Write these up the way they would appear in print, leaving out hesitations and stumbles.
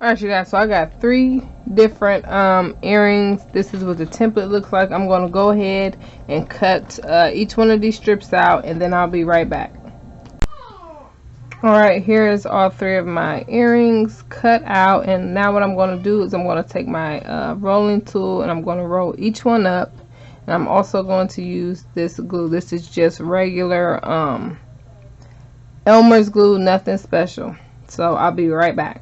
Alright, you guys, so I got 3 different earrings. This is what the template looks like. I'm going to go ahead and cut each one of these strips out, and then I'll be right back. Alright, here is all 3 of my earrings cut out, and now what I'm going to do is I'm going to take my rolling tool and I'm going to roll each one up. And I'm also going to use this glue. This is just regular Elmer's glue, nothing special. So I'll be right back.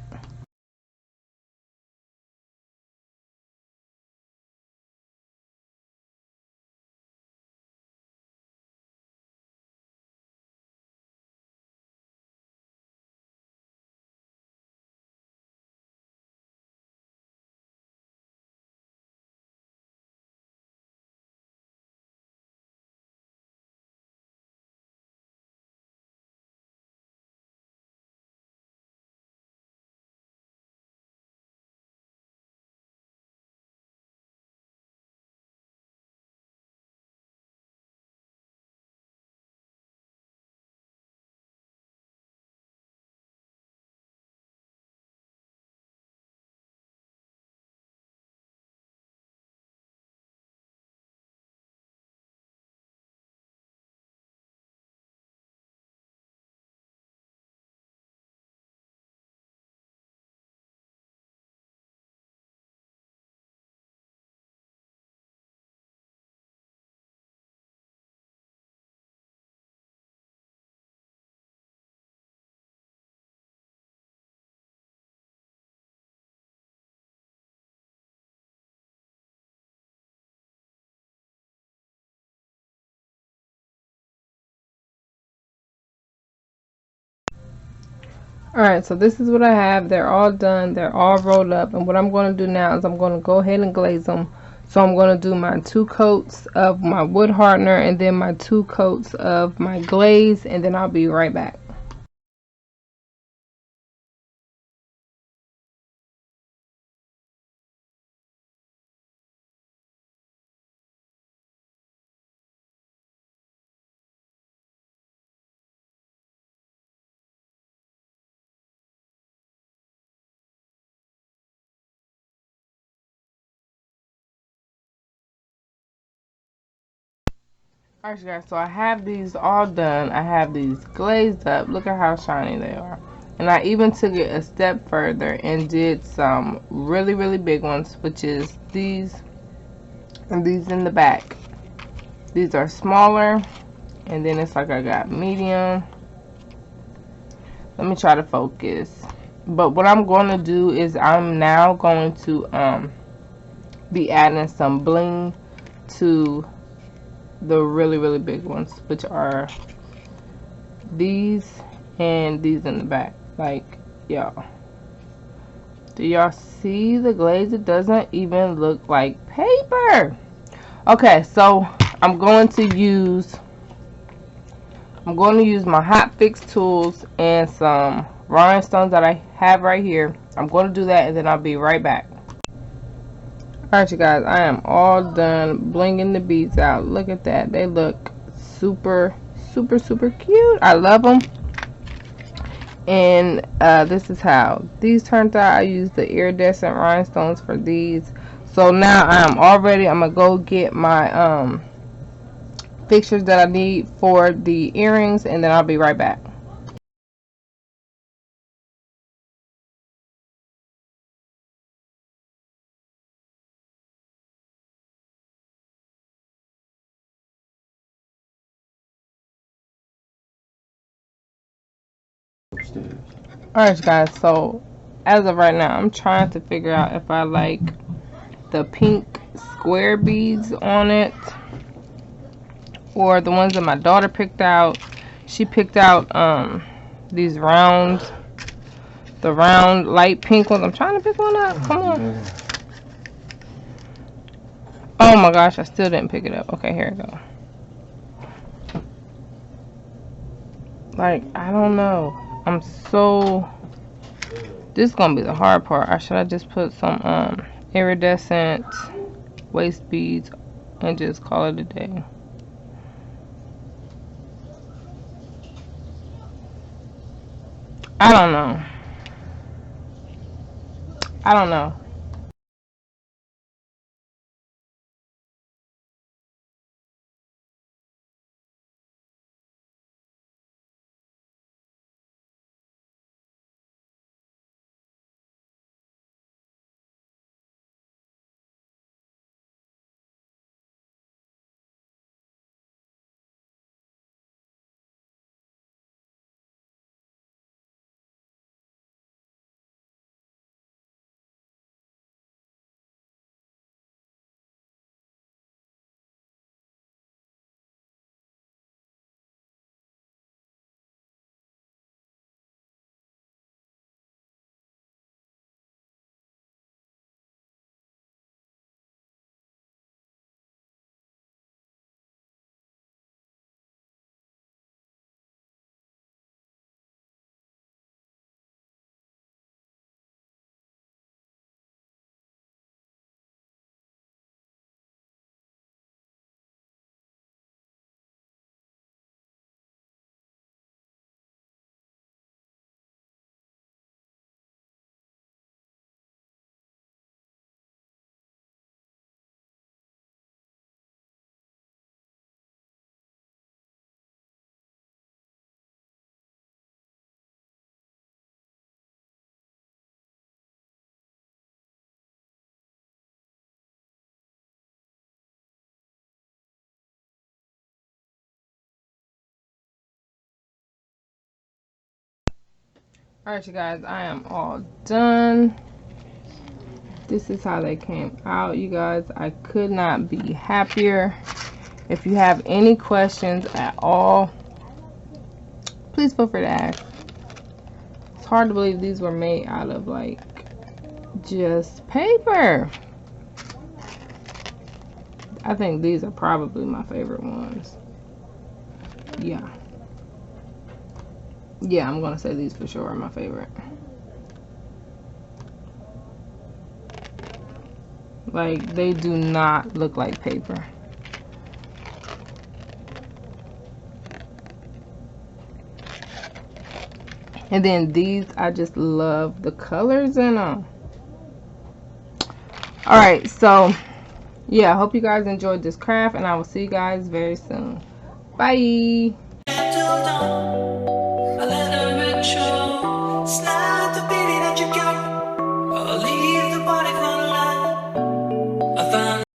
Alright, so this is what I have. They're all done. They're all rolled up. And what I'm going to do now is I'm going to go ahead and glaze them. So I'm going to do my 2 coats of my wood hardener and then my 2 coats of my glaze. And then I'll be right back. Alright guys, so I have these all done. I have these glazed up. Look at how shiny they are. And I even took it a step further and did some really big ones, which is these and these in the back. These are smaller, and then it's like I got medium. Let me try to focus. But what I'm going to do is I'm now going to be adding some bling to the really big ones, which are these and these in the back. Like, y'all, do y'all see the glaze? It doesn't even look like paper. Okay, so I'm going to use my hot fix tools and some rhinestones that I have right here. I'm going to do that, and then I'll be right back. Alright, you guys, I am all done blinging the beads out. Look at that. They look super cute. I love them. And this is how these turned out. I used the iridescent rhinestones for these. So now I'm going to go get my fixtures that I need for the earrings, and then I'll be right back. Alright guys, so as of right now I'm trying to figure out if I like the pink square beads on it or the ones that my daughter picked out. She picked out these round light pink ones. I'm trying to pick one up. Come on. Oh my gosh, I still didn't pick it up. Okay, here we go. Like, I don't know. This is gonna be the hard part. Or should I just put some iridescent waist beads and just call it a day? I don't know. I don't know. Alright, you guys, I am all done. This is how they came out, you guys. I could not be happier. If you have any questions at all, please feel free to ask. It's hard to believe these were made out of like just paper. I think these are probably my favorite ones. Yeah, I'm gonna say these for sure are my favorite. Like, they do not look like paper. And then these, I just love the colors in them. Alright, so yeah, I hope you guys enjoyed this craft, and I will see you guys very soon. Bye.